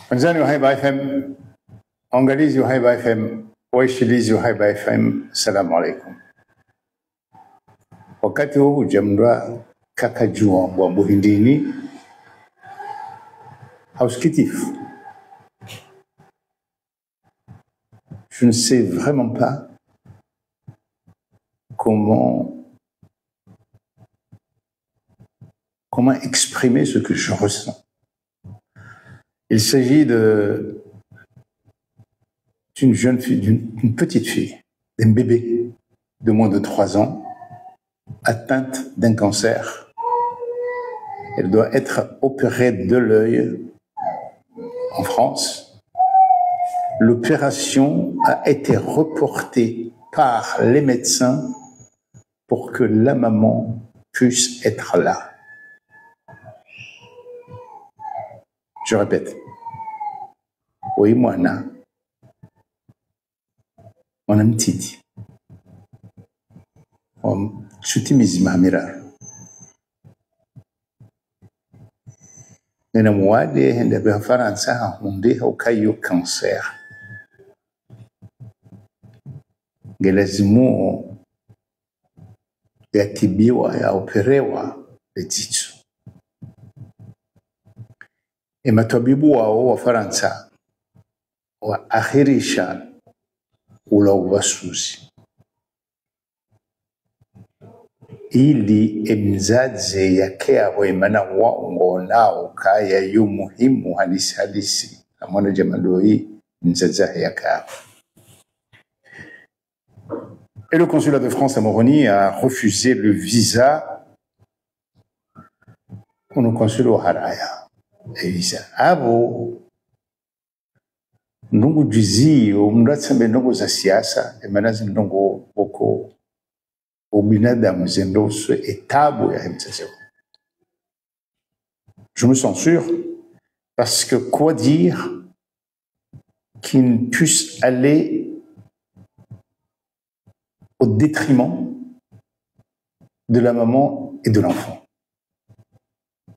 Tanzania Uhaiba FM, Angalizi Uhaiba FM, Waishilizi Uhaiba FM, Assalamu alaikum. Wakati huu jamra kakajua wa Buhindini, hauskitif. Je ne sais vraiment pas comment exprimer ce que je ressens. Il s'agit d'une jeune fille, d'une petite fille, d'un bébé de moins de 3 ans, atteinte d'un cancer. Elle doit être opérée de l'œil en France. L'opération a été reportée par les médecins pour que la maman puisse être là. Je répète. Oui, moi, on a mtiti. Chuti mizima mira. Nena mwade hende be Faransa hunde ukayo cancer. Ngelazimu yatibiwa ya operewa eticho. Matabibu wao wa Faransa wa akhirisha ula ubasuzi ili mzazi yake awe mana waongo nao kaya yu muhimu halisi amwana jamadoi mzazi yake. Et le consulat de France à Moroni a refusé le visa pour nos consulats haraya. Et visa abo nungu jizio mratsambe nungu za siasa emanazi nungu boko obinadamu zendoso etabu ya mtsaseo. Je me sens sûr parce que quoi dire qui ne puisse aller au détriment de la maman et de l'enfant.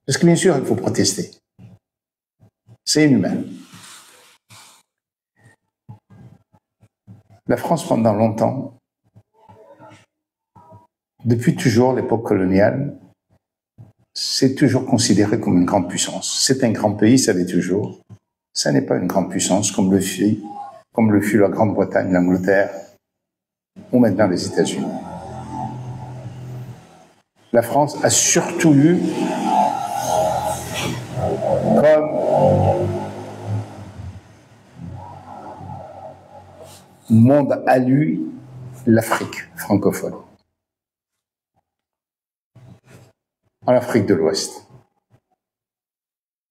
Parce que bien sûr, il faut protester. C'est inhumain. La France, pendant longtemps, depuis toujours l'époque coloniale, c'est toujours considéré comme une grande puissance. C'est un grand pays, ça l'est toujours. Ça n'est pas une grande puissance comme le fut la Grande-Bretagne, l'Angleterre, ou maintenant les États-Unis. La France a surtout eu comme monde à lui l'Afrique francophone. En Afrique de l'Ouest.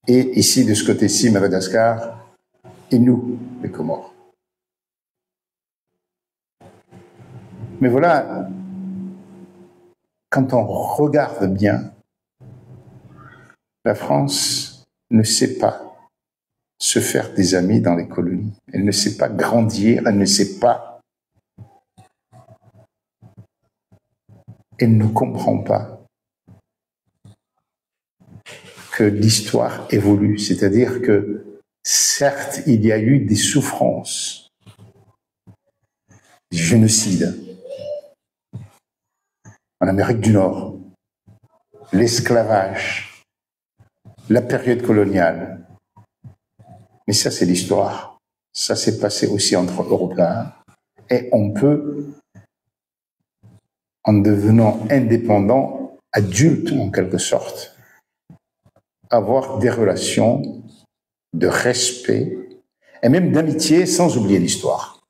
Et ici, de ce côté-ci, Madagascar, et nous, les Comores. Mais voilà, quand on regarde bien, la France ne sait pas se faire des amis dans les colonies. Elle ne sait pas grandir, elle ne sait pas. Elle ne comprend pas que l'histoire évolue. C'est-à-dire que, certes, il y a eu des souffrances, des génocides en Amérique du Nord, l'esclavage, la période coloniale. Mais ça, c'est l'histoire. Ça s'est passé aussi entre Européens. Et on peut, en devenant indépendant, adulte en quelque sorte, avoir des relations de respect et même d'amitié sans oublier l'histoire.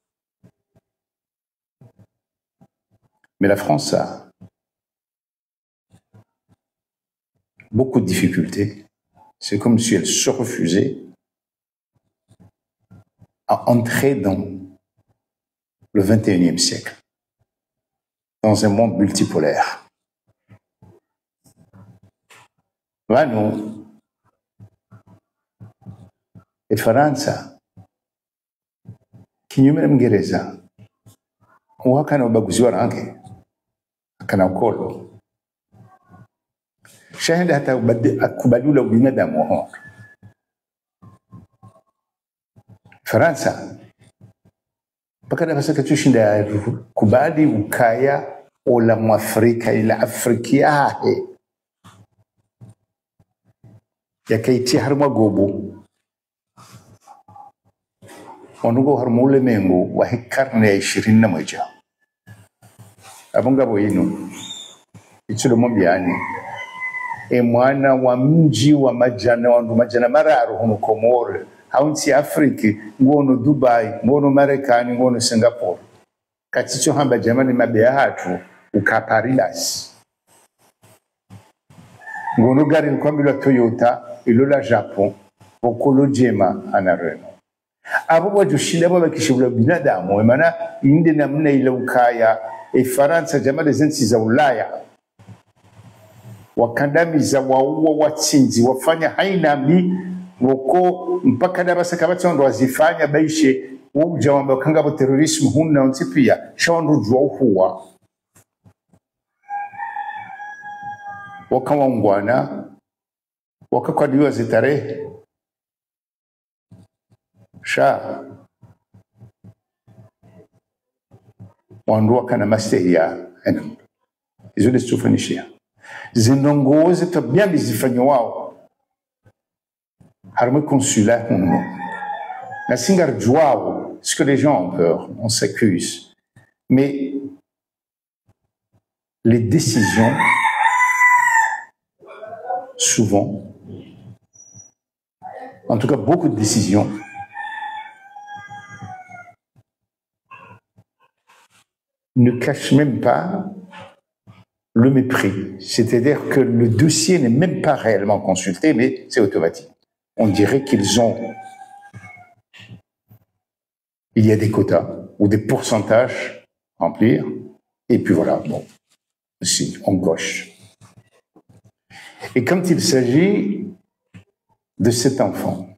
Mais la France a beaucoup de difficultés. C'est comme si elle se refusait à entrer dans le 21e siècle, dans un monde multipolaire. Là, nous, et Faransa, kinyume na Gereza, wakana ubaguzi wa rangi, akana ukolo. Shahenda hata kubadula ubinadamu hono. Faransa mpaka nafasi katushinda kubali ukaya ola mwafrika ila afriki yahe yakaitia harumwa gobo onugo harumwa ulemengu wa karne ya 21 abongabo ino ichulomo byani mwana wa mji wa majana mararu hono Komore haunti Afriki ngono Dubai ngono Marekani ngono Singapore katicho hamba jamani mabea hatu ukaparilas ngono gari nkwambila Toyota ilola Japon okolo jema anareno abo wajushinda baba kishibula binadamu maana inde namna ile ukaya Faransa jamani zensi za Ulaya wakandamiza waua watsinzi wafanya hainambi woko mpaka darasa kabati ndo wazifanya baishe uja wamba kangabo terrorism hunna ontipia shawandu jwa huwa wakawangwana wakakwadiwa zitarehe sha wandu wakana masteya enam izo destufanishia zinongozi tabia bizifanya wao harmo consulaire huno la singar joao ce que les gens ont peur on s'accuse mais les décisions souvent en tout cas beaucoup de décisions ne cachent même pas le mépris, c'est-à-dire que le dossier n'est même pas réellement consulté, mais c'est automatique. On dirait qu'ils ont... Il y a des quotas ou des pourcentages à remplir, et puis voilà, bon, si, on coche. Et quand il s'agit de cet enfant,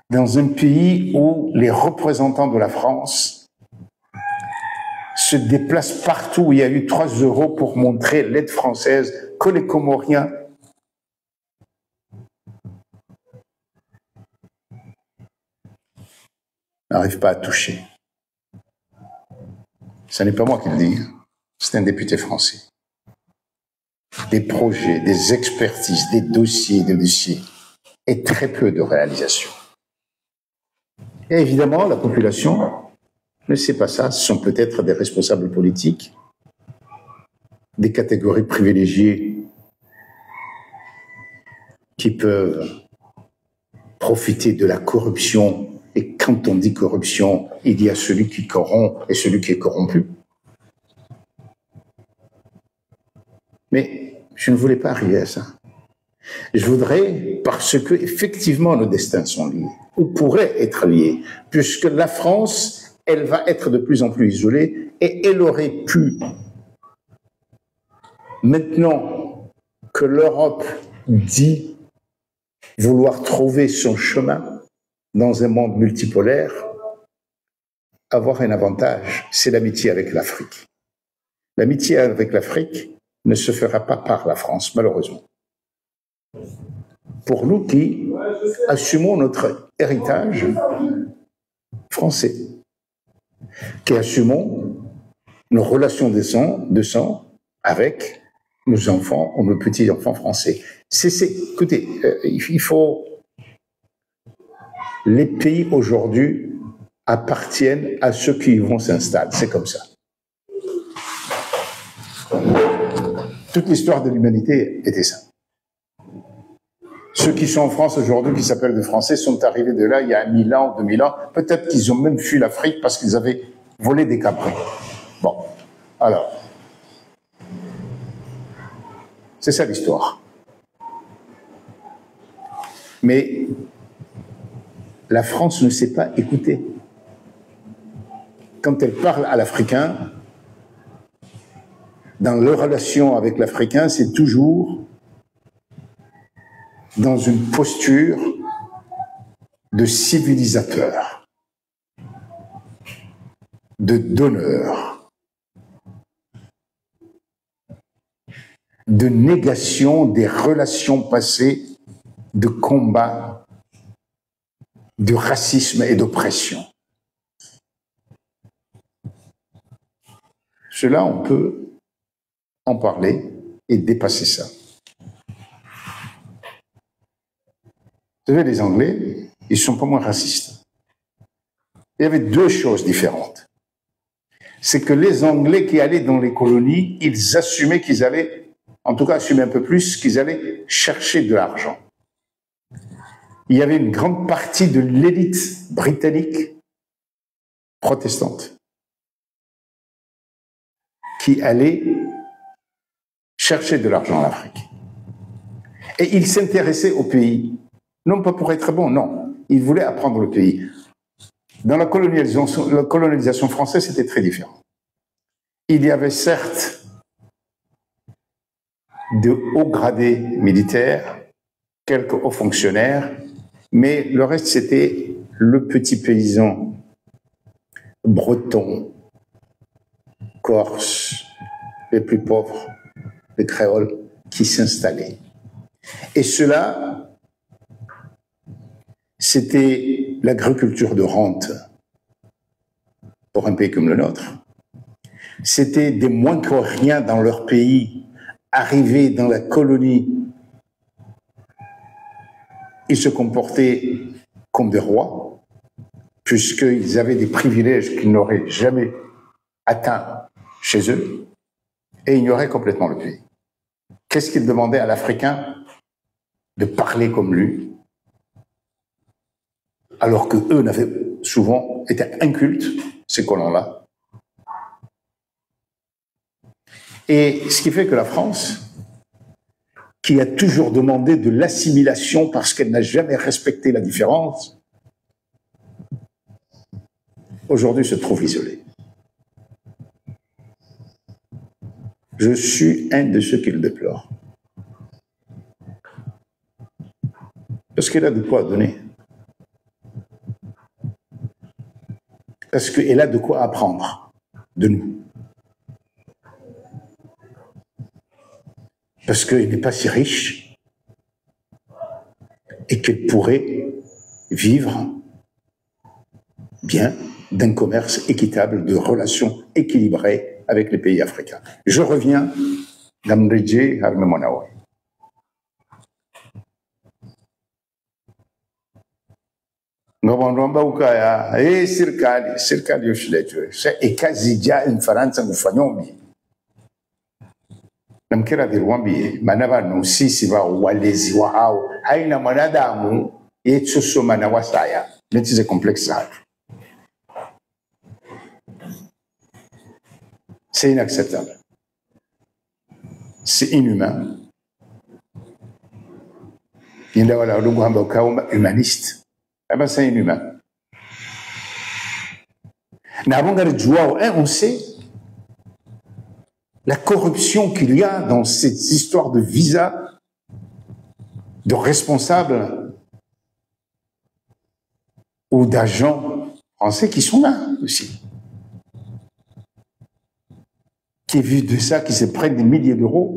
dans un pays où les représentants de la France se déplacent partout où il y a eu 3 € pour montrer l'aide française que les Comoriens n'arrivent pas à toucher. Ce n'est pas moi qui le dis, c'est un député français. Des projets, des expertises, des dossiers et très peu de réalisations. Et évidemment, la population ne sait pas ça. Ce sont peut-être des responsables politiques, des catégories privilégiées qui peuvent profiter de la corruption. Et quand on dit corruption, il y a celui qui corrompt et celui qui est corrompu. Mais je ne voulais pas arriver à ça. Je voudrais, parce que effectivement nos destins sont liés, ou pourraient être liés, puisque la France, elle va être de plus en plus isolée, et elle aurait pu, maintenant que l'Europe dit vouloir trouver son chemin dans un monde multipolaire, avoir un avantage, c'est l'amitié avec l'Afrique. L'amitié avec l'Afrique ne se fera pas par la France, malheureusement. Pour nous qui assumons notre héritage français, qui assumons nos relations de sang avec nos enfants ou nos petits-enfants français. Écoutez, il faut... Les pays aujourd'hui appartiennent à ceux qui y vont s'installer. C'est comme ça. Toute l'histoire de l'humanité était ça. Ceux qui sont en France aujourd'hui, qui s'appellent des Français, sont arrivés de là il y a 1000 ans, 2000 ans. Peut-être qu'ils ont même fui l'Afrique parce qu'ils avaient volé des caprins. Bon, alors, c'est ça l'histoire. Mais la France ne sait pas écouter. Quand elle parle à l'Africain, dans leur relation avec l'Africain, c'est toujours dans une posture de civilisateur, de donneur, de négation des relations passées, de combat de racisme et d'oppression. Cela, on peut en parler et dépasser ça. Vous savez, les Anglais, ils ne sont pas moins racistes. Il y avait deux choses différentes. C'est que les Anglais qui allaient dans les colonies, ils assumaient qu'ils allaient, en tout cas assumaient un peu plus, qu'ils allaient chercher de l'argent. Il y avait une grande partie de l'élite britannique protestante qui allait chercher de l'argent en Afrique. Et ils s'intéressaient au pays, non pas pour être bons, non. Ils voulaient apprendre le pays. Dans la colonisation française, c'était très différent. Il y avait certes de hauts gradés militaires, quelques hauts fonctionnaires, mais le reste, c'était le petit paysan breton, corse, les plus pauvres, les créoles, qui s'installaient. Et cela, c'était l'agriculture de rente pour un pays comme le nôtre. C'était des moins que rien dans leur pays, arrivés dans la colonie. Ils se comportaient comme des rois, puisqu'ils avaient des privilèges qu'ils n'auraient jamais atteints chez eux, et ignoraient complètement le pays. Qu'est-ce qu'ils demandaient à l'Africain? De parler comme lui, alors qu'eux n'avaient souvent été incultes, ces colons-là. Et ce qui fait que la France, qui a toujours demandé de l'assimilation parce qu'elle n'a jamais respecté la différence, aujourd'hui se trouve isolée. Je suis un de ceux qui le déplorent. Parce qu'elle a de quoi donner. Parce qu'elle a de quoi apprendre de nous. Parce qu'elle n'est pas si riche et qu'elle pourrait vivre bien d'un commerce équitable, de relations équilibrées avec les pays africains. Je reviens d'Amridje Harmemonawe. Ngabandwamba ukaya serikali yoshiletwe ekazija mfaransa ngufanyombi namkera dirwambi manaba no sisi ba walezi wa hao haina mwanadamu yetsosoma na wasaya netize complexe hatu. C'est inacceptable. C'est inhumain. Il y a là le humaniste. Eh bien, c'est inhumain. On sait la corruption qu'il y a dans cette histoire de visa, de responsables ou d'agents français qui sont là aussi. Qui vivent de ça, qui se prennent des milliers d'euros.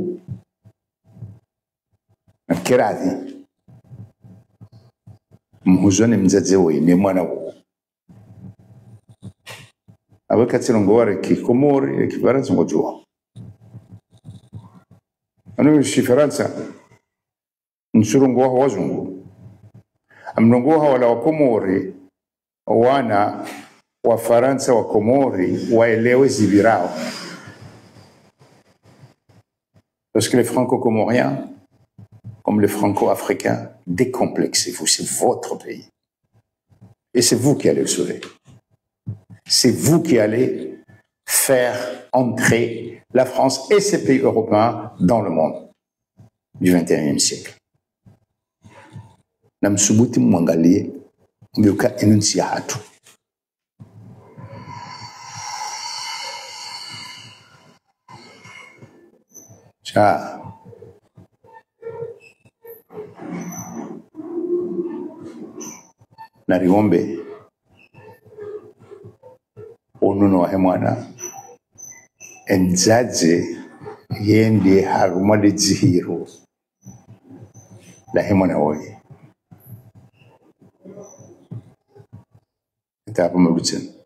Mhuzone mzazi we ni mwana wo abakatsira ngo wareke komori ekifaransa ngo jua anu shifaransa nsurungo wa wazungu amnongo wala wa komori wana wa faransa wa komori waelewe zibirao parce que les franco-comoriens comme les franco-africains, décomplexez-vous, c'est votre pays. Et c'est vous qui allez le sauver. C'est vous qui allez faire entrer la France et ses pays européens dans le monde du XXIe siècle. Namsubuti mwangalie, mbiuka enunsi ya hatu. Cha. Nariombe onuno wa mwana enzaze yende haruma de zihiro la hemwana woye ita pamalutin.